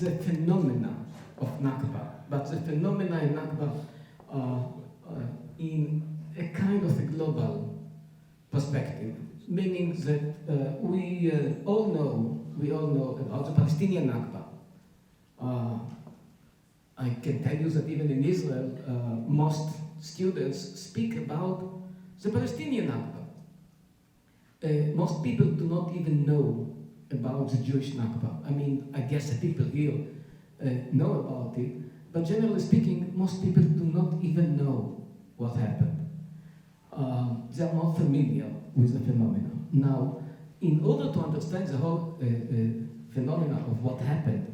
the phenomena of Nakba, but the phenomena in Nakba in a kind of a global perspective, meaning that we all know about the Palestinian Nakba. I can tell you that even in Israel, most students speak about the Palestinian Nakba. Most people do not even know about the Jewish Nakba. I mean, I guess the people here know about it, but generally speaking, most people do not even know what happened. They are not familiar with the phenomenon. Now, in order to understand the whole phenomena of what happened,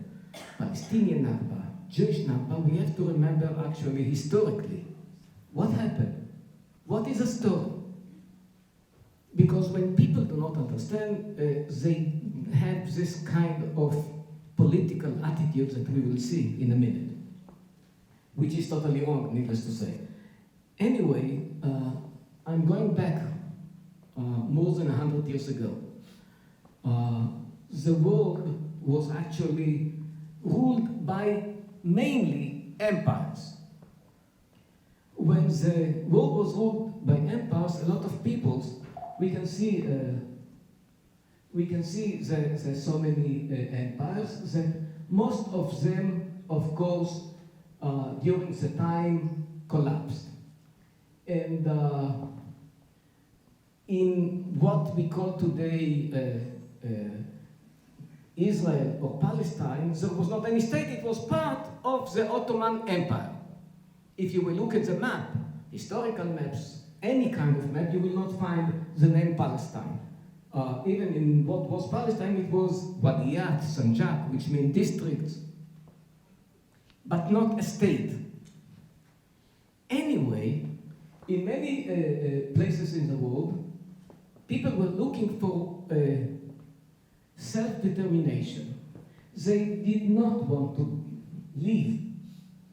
Palestinian Nakba, Jewish Nakba, we have to remember actually historically what happened. What is a story? Because when people do not understand, they have this kind of political attitude that we will see in a minute, which is totally wrong, needless to say. Anyway, I'm going back more than 100 years ago. The world was actually ruled by mainly empires. When the world was ruled by empires, a lot of peoples, we can see there's so many empires that most of them, of course, during the time collapsed. And in what we call today Israel or Palestine, there was not any state, it was part of the Ottoman Empire. If you will look at the map, historical maps, any kind of map, you will not find the name Palestine. Even in what was Palestine, it was Wadiyat, Sanjak, which mean districts, but not a state. Anyway, in many places in the world, people were looking for self-determination. They did not want to live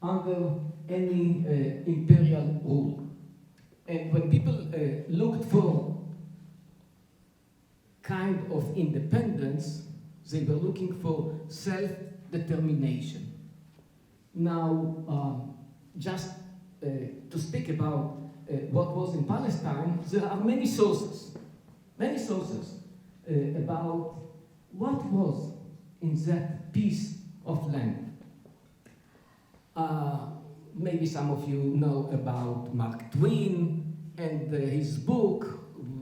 under any imperial rule. And when people looked for kind of independence, they were looking for self-determination. Now, just to speak about what was in Palestine, there are many sources about what was in that piece of land. Maybe some of you know about Mark Twain and his book,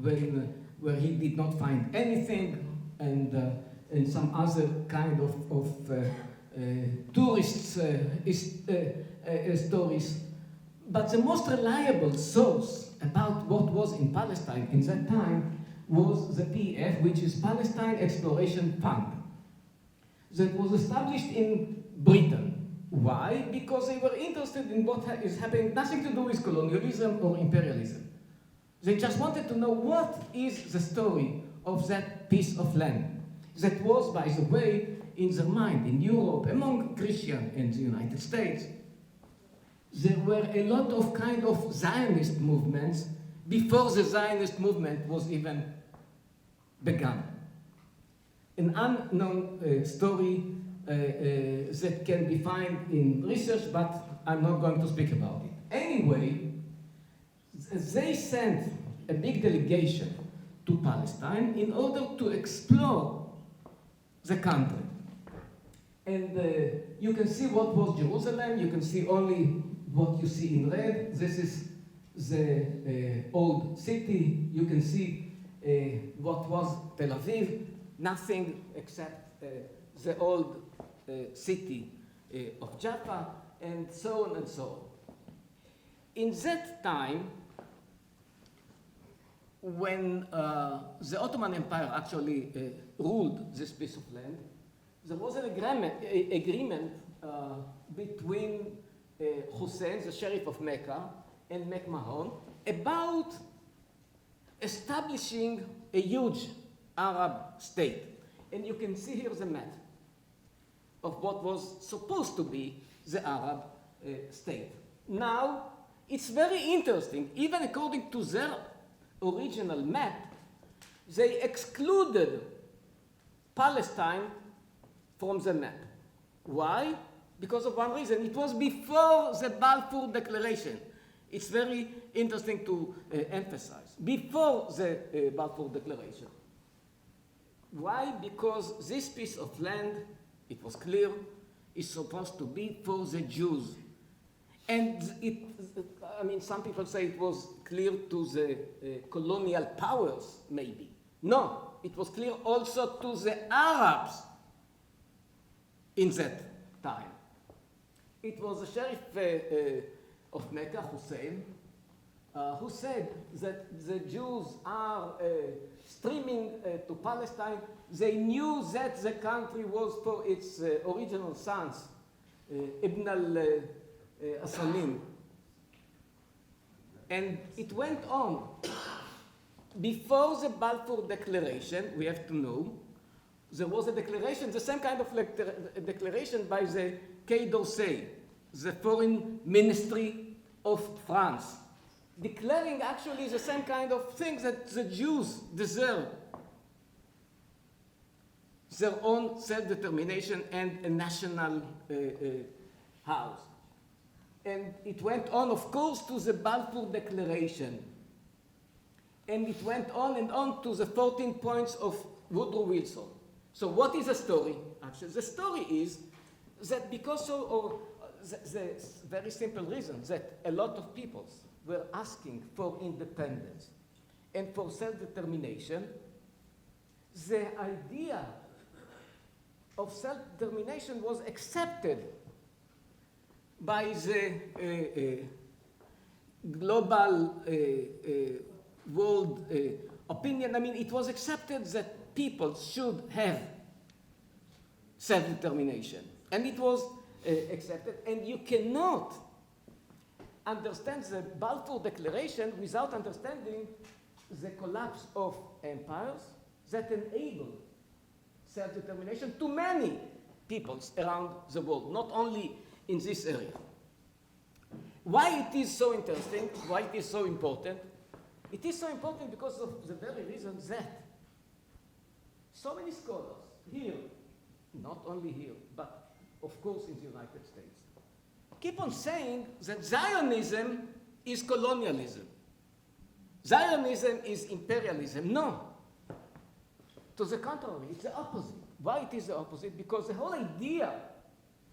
where he did not find anything, and some other kind of tourist stories. But the most reliable source about what was in Palestine in that time was the PEF, which is Palestine Exploration Fund, that was established in Britain. Why? Because they were interested in what is happening, nothing to do with colonialism or imperialism. They just wanted to know what is the story of that piece of land that was, by the way, in their mind, in Europe, among Christians in the United States. There were a lot of kind of Zionist movements before the Zionist movement was even begun. An unknown story that can be found in research, but I'm not going to speak about it. Anyway, they sent a big delegation to Palestine in order to explore the country. And you can see what was Jerusalem, you can see only what you see in red. This is the old city. You can see what was Tel Aviv, nothing except the old city of Jaffa, and so on and so on. In that time, when the Ottoman Empire actually ruled this piece of land, there was an agreement between Hussein, the sheriff of Mecca, and McMahon about establishing a huge Arab state. And you can see here the map of what was supposed to be the Arab state. Now, it's very interesting, even according to their original map, they excluded Palestine from the map. Why? Because of one reason. It was before the Balfour Declaration. It's very interesting to emphasize. Before the Balfour Declaration. Why? Because this piece of land, it was clear, is supposed to be for the Jews. And some people say it was clear to the colonial powers, maybe. No, it was clear also to the Arabs in that time. It was the sheriff of Mecca, Hussein, who said that the Jews are streaming to Palestine. They knew that the country was for its original sons, Ibn al-Asalim. And it went on. Before the Balfour Declaration, we have to know, there was a declaration, the same kind of declaration by the Quai d'Orsay, the foreign ministry of France, declaring actually the same kind of thing that the Jews deserve. Their own self-determination and a national house. And it went on, of course, to the Balfour Declaration. And it went on and on to the 14 points of Woodrow Wilson. So what is the story? Actually, the story is that because of the very simple reason that a lot of peoples were asking for independence and for self-determination, the idea of self-determination was accepted by the global world opinion. It was accepted that people should have self-determination. And it was accepted. And you cannot understand the Balfour Declaration without understanding the collapse of empires that enabled self-determination to many peoples around the world, not only in this area. Why it is so interesting, why it is so important? It is so important because of the very reason that so many scholars here, not only here, but of course in the United States, keep on saying that Zionism is colonialism. Zionism is imperialism. No. To the contrary, it's the opposite. Why it is the opposite? Because the whole idea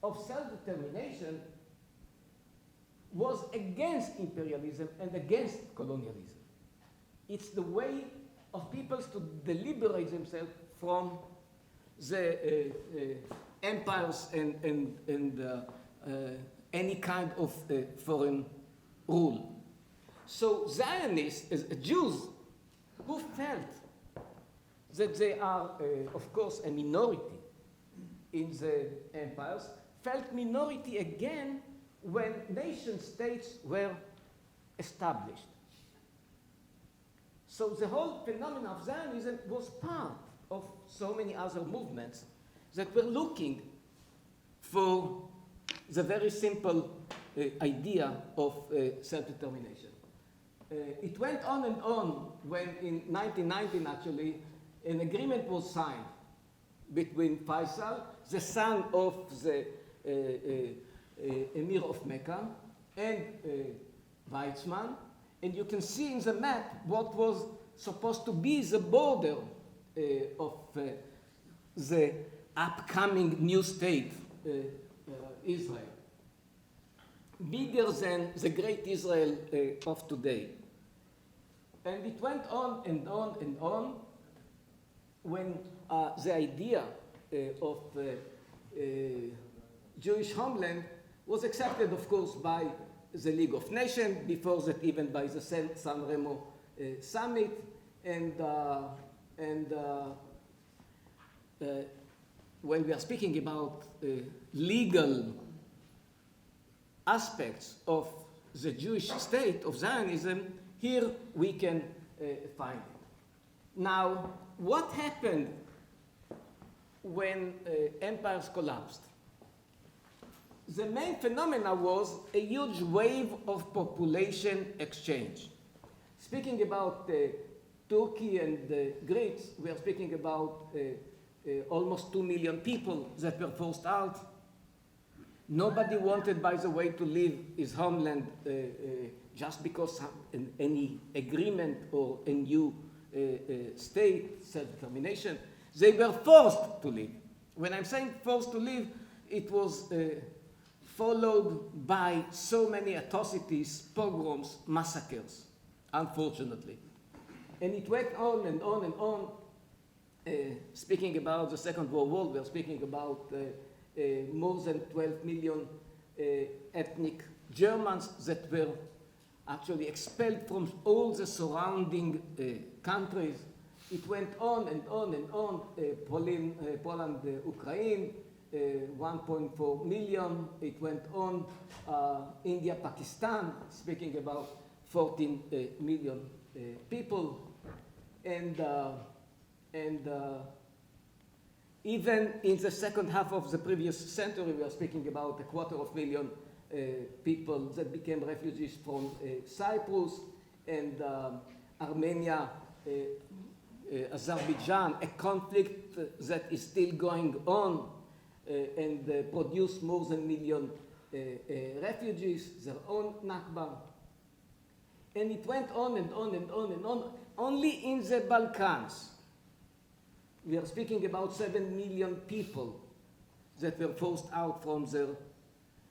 of self-determination was against imperialism and against colonialism. It's the way of peoples to deliberate themselves from the empires and any kind of foreign rule. So Zionists, Jews, who felt that they are, of course, a minority in the empires, felt minority again when nation-states were established. So the whole phenomenon of Zionism was part of so many other movements that were looking for the very simple idea of self-determination. It went on and on when in 1919, actually, an agreement was signed between Faisal, the son of the Emir of Mecca, and Weizmann. And you can see in the map what was supposed to be the border of the upcoming new state, Israel. Bigger than the great Israel of today. And it went on and on and on when the idea of Jewish homeland was accepted, of course, by the League of Nations, before that even by the San Remo summit, and when we are speaking about legal aspects of the Jewish state, of Zionism, here we can find it. Now, what happened when empires collapsed? The main phenomena was a huge wave of population exchange. Speaking about Turkey and the Greeks, we are speaking about almost 2 million people that were forced out. Nobody wanted, by the way, to leave his homeland just because of any agreement or a new state, self-determination. They were forced to leave. When I'm saying forced to leave, it was followed by so many atrocities, pogroms, massacres, unfortunately. And it went on and on and on. Speaking about the Second World War, we're speaking about more than 12 million ethnic Germans that were actually expelled from all the surrounding countries. It went on and on and on. Poland, Ukraine, 1.4 million. It went on. India, Pakistan, speaking about 14 million people. And even in the second half of the previous century, we are speaking about 250,000 people that became refugees from Cyprus and Armenia, Azerbaijan, a conflict that is still going on and produced more than 1 million refugees, their own Nakba. And it went on and on and on and on. Only in the Balkans, we are speaking about 7 million people that were forced out from their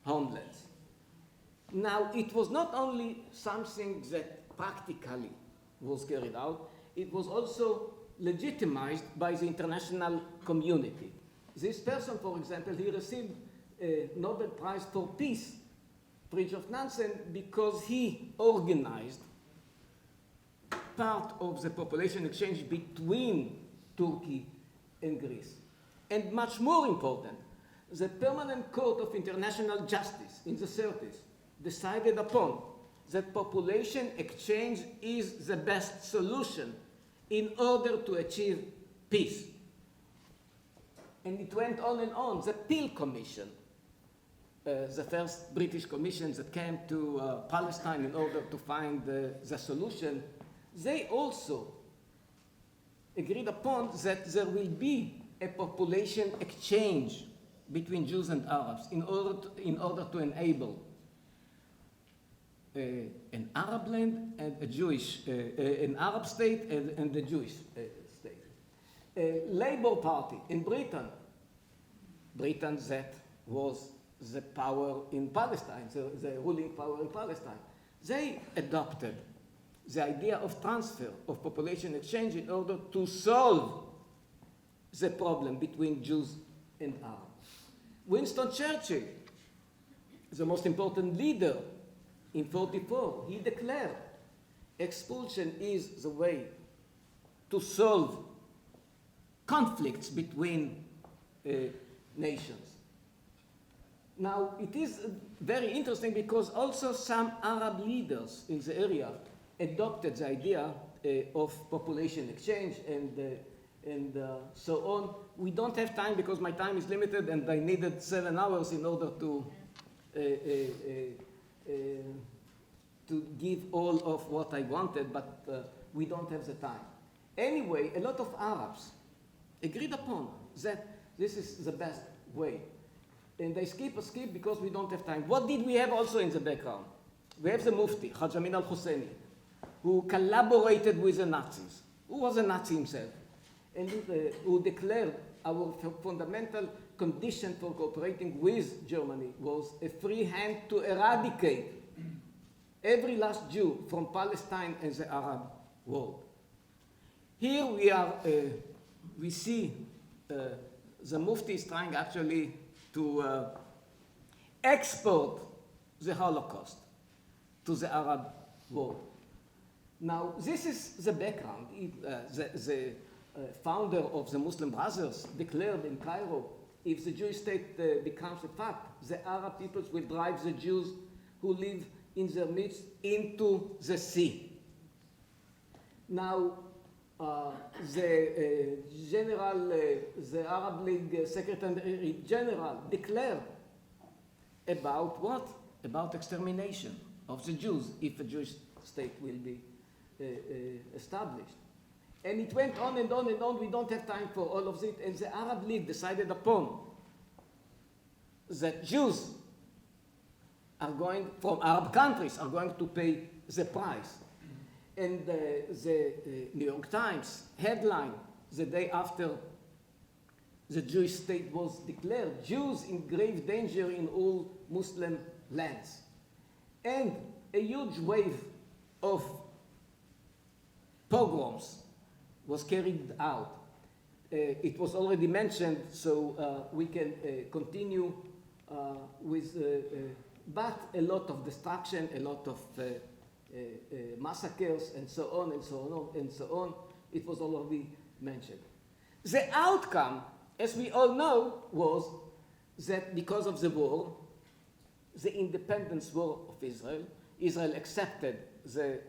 homelands. Now, it was not only something that practically was carried out, it was also legitimized by the international community. This person, for example, he received a Nobel Prize for Peace, Fridtjof Nansen, because he organized part of the population exchange between Turkey and Greece. And much more important, the Permanent Court of International Justice in the 30s decided upon that population exchange is the best solution in order to achieve peace. And it went on and on. The Peel Commission, the first British commission that came to Palestine in order to find the solution, they also agreed upon that there will be a population exchange between Jews and Arabs in order to enable an Arab land and a Jewish, an Arab state and a Jewish state. Labour Party in Britain that was the power in Palestine, the ruling power in Palestine, they adopted the idea of transfer of population exchange in order to solve the problem between Jews and Arabs. Winston Churchill, the most important leader in 1944, he declared expulsion is the way to solve conflicts between nations. Now, it is very interesting because also some Arab leaders in the area adopted the idea of population exchange and so on. We don't have time because my time is limited and I needed 7 hours in order to give all of what I wanted, but we don't have the time. Anyway, a lot of Arabs agreed upon that this is the best way. And I skip because we don't have time. What did we have also in the background? We have the Mufti, Haj Amin al-Husseini, who collaborated with the Nazis, who was a Nazi himself, and who declared our fundamental condition for cooperating with Germany was a free hand to eradicate every last Jew from Palestine and the Arab world. Here we see the Mufti is trying actually to export the Holocaust to the Arab world. Now, this is the background. The founder of the Muslim Brothers declared in Cairo, if the Jewish state becomes a fact, the Arab peoples will drive the Jews who live in their midst into the sea. Now, the Arab League Secretary General declared about what? About extermination of the Jews if a Jewish state will be established. And it went on and on and on. We don't have time for all of it. And the Arab League decided upon that Jews are going, from Arab countries, are going to pay the price. And the New York Times headline the day after the Jewish state was declared, Jews in grave danger in all Muslim lands. And a huge wave of pogroms was carried out. It was already mentioned, so we can continue with, but a lot of destruction, a lot of massacres, and so on, and so on, and so on. It was already mentioned. The outcome, as we all know, was that because of the war, the independence war of Israel, Israel accepted the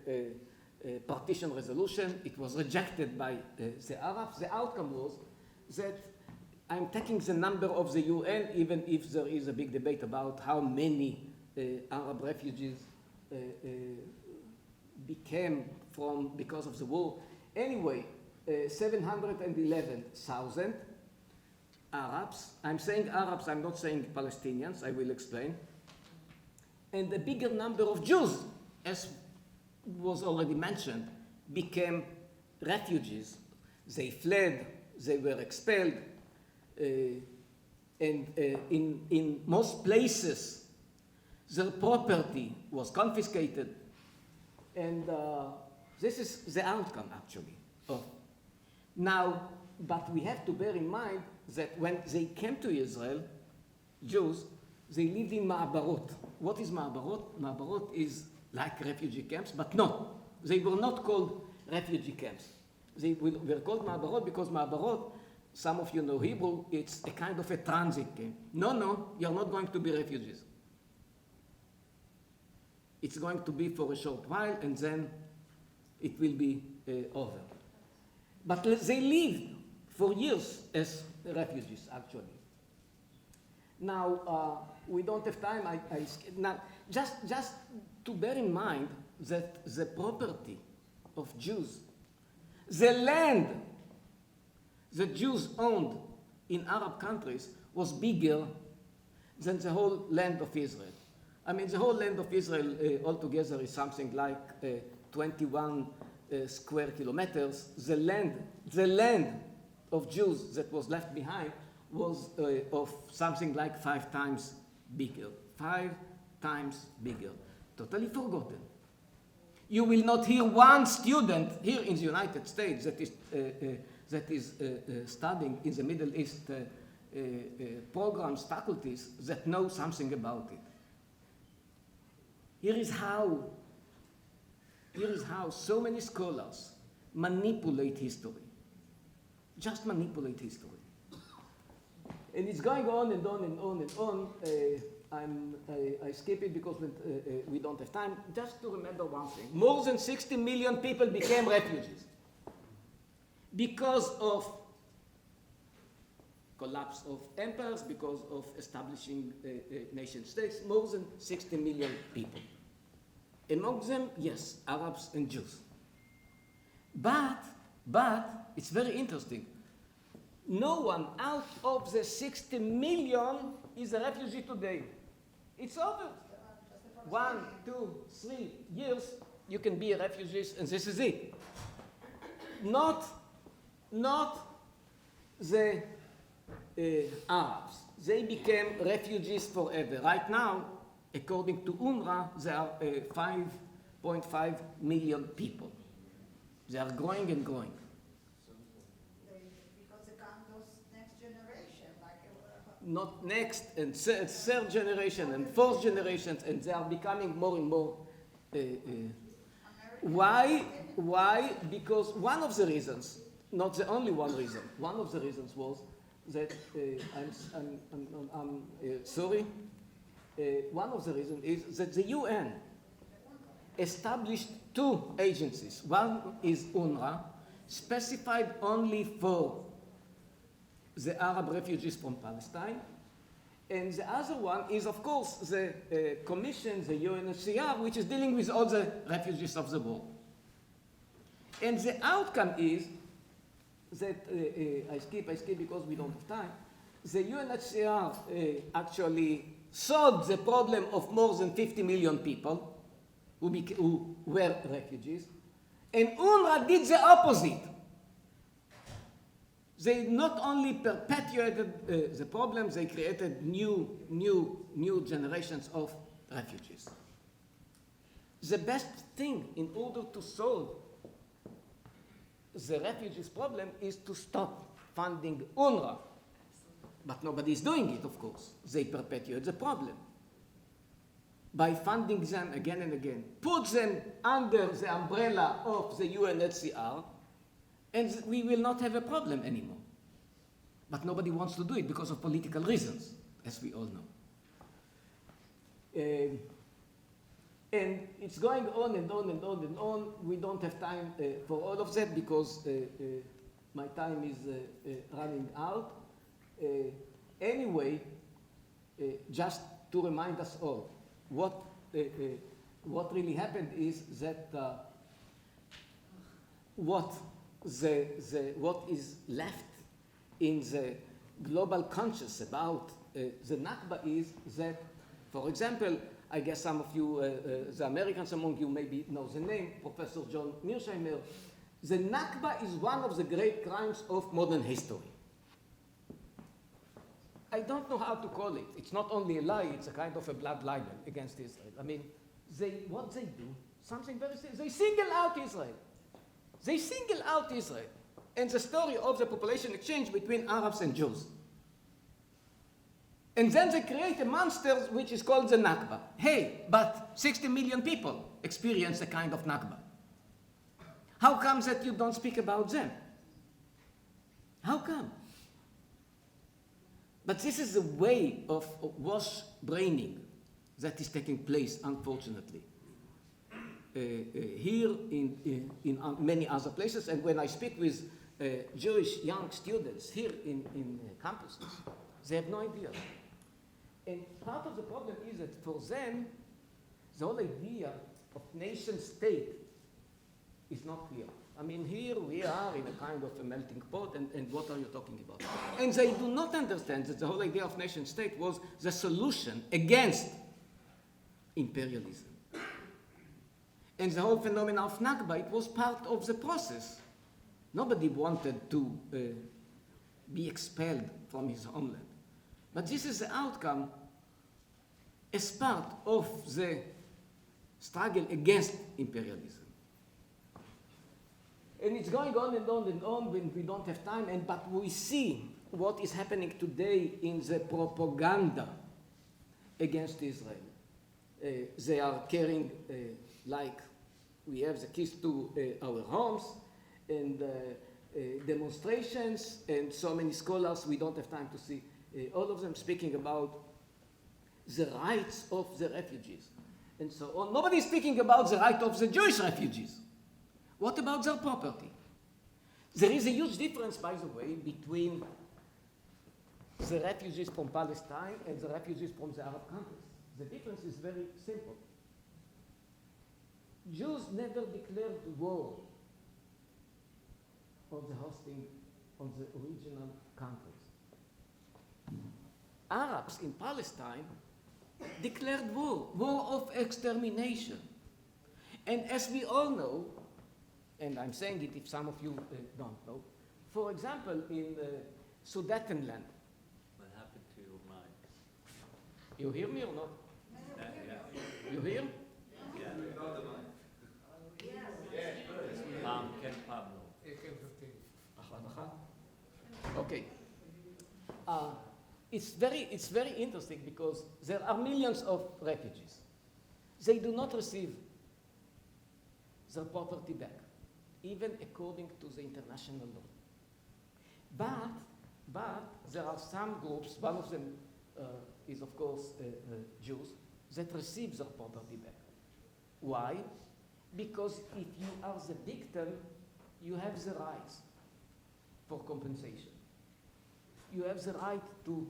partition resolution. It was rejected by the Arabs. The outcome was that I'm taking the number of the UN, even if there is a big debate about how many Arab refugees became because of the war. Anyway, 711,000 Arabs. I'm saying Arabs, I'm not saying Palestinians, I will explain. And a bigger number of Jews, as was already mentioned, became refugees. They fled, they were expelled, and in most places, their property was confiscated. And this is the outcome, actually. Now, but we have to bear in mind that when they came to Israel, Jews, they lived in ma'abarot. What is ma'abarot? Ma'abarot is like refugee camps, but no, they were not called refugee camps. They were called ma'abarot because ma'abarot, some of you know Hebrew, it's a kind of a transit camp. No, you're not going to be refugees. It's going to be for a short while, and then it will be over. But they lived for years as refugees, actually. Now, we don't have time. Now, just to bear in mind that the property of Jews, the land that Jews owned in Arab countries was bigger than the whole land of Israel. I mean, the whole land of Israel altogether is something like 21 square kilometers. The land of Jews that was left behind was of something like 5 times bigger. 5 times bigger. Totally forgotten. You will not hear one student here in the United States that is studying in the Middle East programs, faculties, that know something about it. Here is how so many scholars manipulate history. Just manipulate history. And it's going on and on and on and on. I skip it because we don't have time. Just to remember one thing. More than 60 million people became refugees because of collapse of empires, because of establishing nation states. More than 60 million people. Among them, yes, Arabs and Jews. But it's very interesting. No one out of the 60 million is a refugee today. It's over. 1, 2, 3 years, you can be a refugee, and this is it. Not the Arabs. They became refugees forever. Right now, according to UNRWA, there are 5.5 million people. They are growing and growing. Because they come those next generation, not next and third generation and fourth generations, and they are becoming more and more. Why? Because one of the reasons, not the only one reason, one of the reasons was that one of the reasons is that the UN established 2 agencies. One is UNRWA, specified only for the Arab refugees from Palestine. And the other one is, of course, the Commission, the UNHCR, which is dealing with all the refugees of the world. And the outcome is that, I skip because we don't have time, the UNHCR actually solved the problem of more than 50 million people who were refugees, and UNRWA did the opposite. They not only perpetuated the problem, they created new generations of refugees. The best thing in order to solve the refugees problem is to stop funding UNRWA. But nobody is doing it, of course. They perpetuate the problem by funding them again and again. Put them under the umbrella of the UNHCR, and we will not have a problem anymore. But nobody wants to do it because of political reasons, as we all know. And it's going on and on and on and on. We don't have time for all of that because my time is running out. Anyway, just to remind us all, what really happened is that what is left in the global conscious about the Nakba is that, for example, I guess some of you, the Americans among you maybe know the name, Professor John Mearsheimer. The Nakba is one of the great crimes of modern history. I don't know how to call it. It's not only a lie, it's a kind of a blood libel against Israel. I mean, what they do, something very simple. They single out Israel. They single out Israel. And the story of the population exchange between Arabs and Jews. And then they create a monster which is called the Nakba. Hey, but 60 million people experience a kind of Nakba. How come that you don't speak about them? How come? But this is the way of wash-braining that is taking place, unfortunately, here in many other places. And when I speak with Jewish young students here in campuses, they have no idea. And part of the problem is that for them, the whole idea of nation-state is not clear. I mean, here we are in a kind of a melting pot, and what are you talking about? And they do not understand that the whole idea of nation-state was the solution against imperialism. And the whole phenomenon of Nakba, it was part of the process. Nobody wanted to be expelled from his homeland. But this is the outcome as part of the struggle against imperialism. And it's going on and on and on when we don't have time, but we see what is happening today in the propaganda against Israel. They are carrying, like we have the keys to our homes, and demonstrations, and so many scholars, we don't have time to see all of them speaking about the rights of the refugees, and so on. Nobody is speaking about the right of the Jewish refugees. What about their property? There is a huge difference, by the way, between the refugees from Palestine and the refugees from the Arab countries. The difference is very simple. Jews never declared war on the hosting of the original countries. Arabs in Palestine declared war of extermination. And as we all know, and I'm saying it if some of you don't know, for example, in Sudetenland. What happened to your mic? You hear me or not? Yeah. You hear? Yeah. Ken Pablo. Okay. It's very interesting because there are millions of refugees. They do not receive their property back, even according to the international law. But there are some groups, one of them is of course Jews, that receive their property back. Why? Because if you are the victim, you have the rights for compensation. You have the right to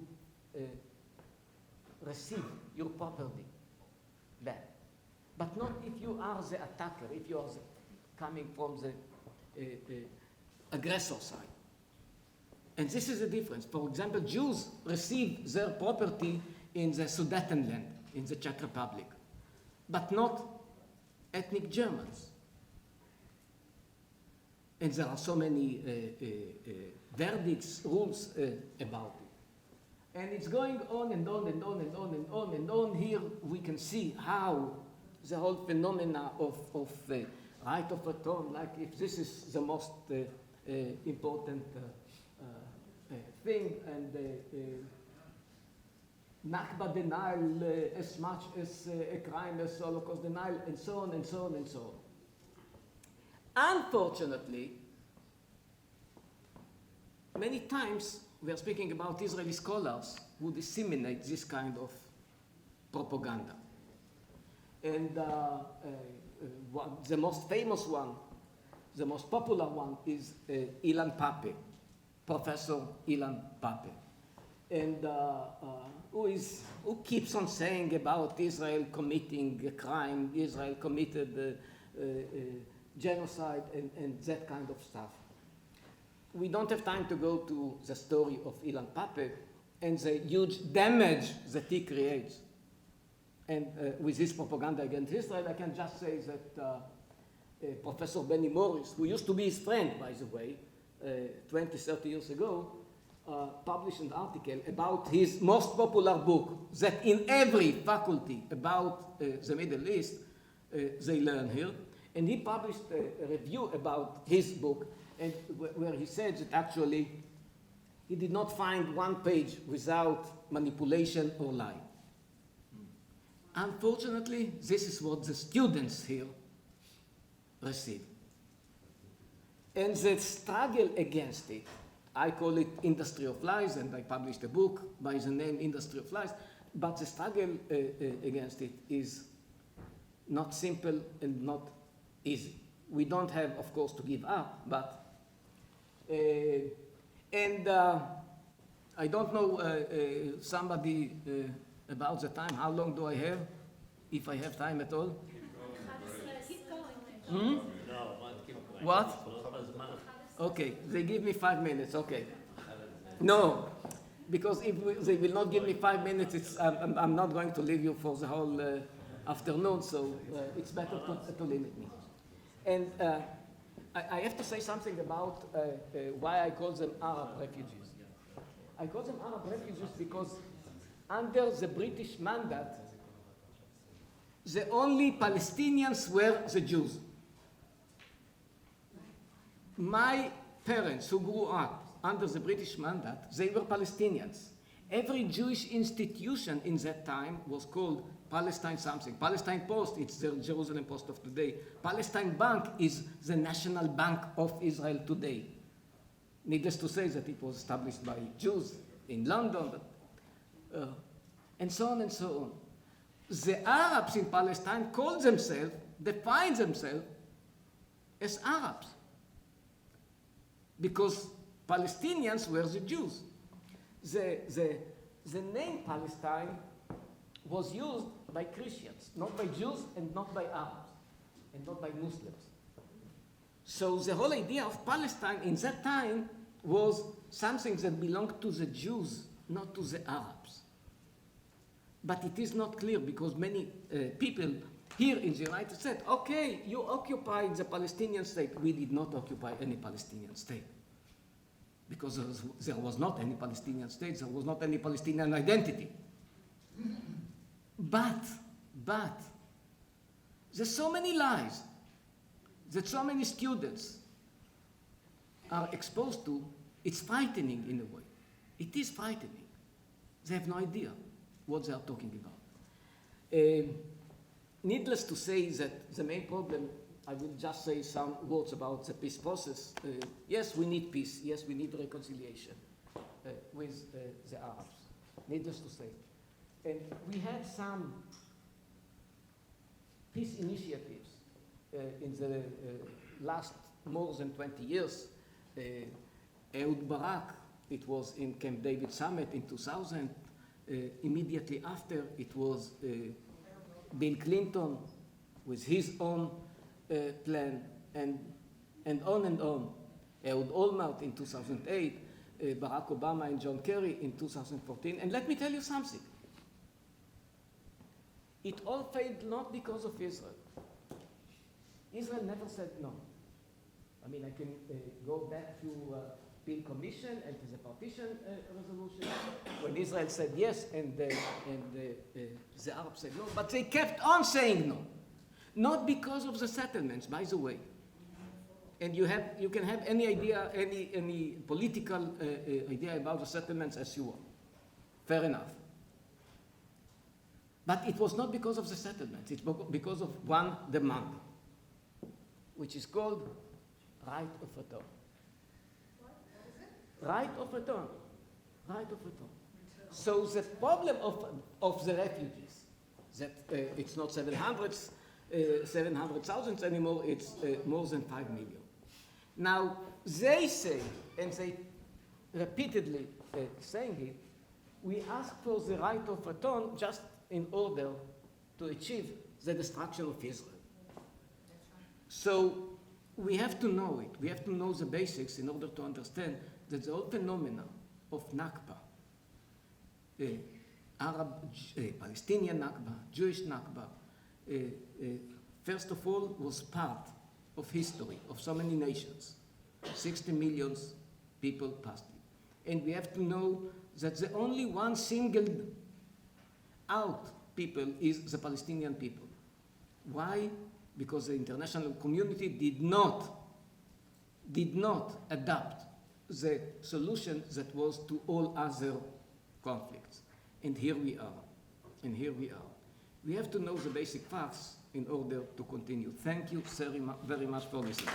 receive your property back. But not if you are the attacker, if you are coming from the aggressor side. And this is the difference. For example, Jews receive their property in the Sudetenland, in the Czech Republic, but not ethnic Germans. And there are so many verdicts, rules about it. And it's going on and on and on and on and on and on. Here we can see how the whole phenomena of right of return, like if this is the most important thing, and Nakba denial as much as a crime as Holocaust denial, and so on and so on and so on. Unfortunately, many times we are speaking about Israeli scholars who disseminate this kind of propaganda. And the most famous one, the most popular one is Ilan Pappé, Professor Ilan Pappé, and who keeps on saying about Israel committing a crime, Israel committed genocide, and that kind of stuff. We don't have time to go to the story of Ilan Pappé and the huge damage that he creates. And with his propaganda against Israel, I can just say that Professor Benny Morris, who used to be his friend, by the way, 20, 30 years ago, published an article about his most popular book that in every faculty about the Middle East, they learn here. And he published a review about his book, and where he said that actually he did not find one page without manipulation or lie. Unfortunately, this is what the students here receive. And the struggle against it, I call it Industry of Lies, and I published a book by the name Industry of Lies, but the struggle against it is not simple and not easy. We don't have, of course, to give up, but I don't know somebody about the time. How long do I have? If I have time at all? Keep going. Hmm? No, keep going. What? Okay, they give me 5 minutes. Okay. No, because if they will not give me 5 minutes, I'm not going to leave you for the whole afternoon. So it's better to limit me. And I have to say something about why I call them Arab refugees. I call them Arab refugees because under the British mandate, the only Palestinians were the Jews. My parents who grew up under the British mandate, they were Palestinians. Every Jewish institution in that time was called Palestine something. Palestine Post, it's the Jerusalem Post of today. Palestine Bank is the National Bank of Israel today. Needless to say that it was established by Jews in London, and so on and so on. The Arabs in Palestine call themselves, define themselves as Arabs, because Palestinians were the Jews. The name Palestine was used by Christians, not by Jews and not by Arabs, and not by Muslims. So the whole idea of Palestine in that time was something that belonged to the Jews, not to the Arabs. But it is not clear because many people here in the United States, okay, you occupied the Palestinian state. We did not occupy any Palestinian state. Because there was not any Palestinian state, there was not any Palestinian identity. But, there's so many lies that so many students are exposed to, it's frightening in a way. It is frightening. They have no idea what they are talking about. Needless to say that the main problem, I will just say some words about the peace process. Yes, we need peace. Yes, we need reconciliation with the Arabs. Needless to say. And we had some peace initiatives in the last more than 20 years. Ehud Barak, it was in Camp David Summit in 2000. Immediately after, it was Bill Clinton with his own plan, and on and on. Ehud Olmert in 2008. Barack Obama and John Kerry in 2014. And let me tell you something. It all failed not because of Israel. Israel never said no. I mean, I can go back to Peel Commission and to the partition resolution, when Israel said yes and the Arabs said no, but they kept on saying no. Not because of the settlements, by the way. And you can have any idea, any political idea about the settlements as you want. Fair enough. But it was not because of the settlements. It's because of one demand, which is called right of return. Right of return. Right of return. So the problem of the refugees, that it's not 700,000 anymore, it's more than 5 million. Now, they say, and they repeatedly saying it, we ask for the right of return just in order to achieve the destruction of Israel. So we have to know it. We have to know the basics in order to understand that the whole phenomena of Nakba, Palestinian Nakba, Jewish Nakba, first of all, was part of history of so many nations. 60 million people passed it. And we have to know that the only one singled out people is the Palestinian people. Why? Because the international community did not adapt the solution that was to all other conflicts. And here we are. We have to know the basic facts in order to continue. Thank you very much for listening.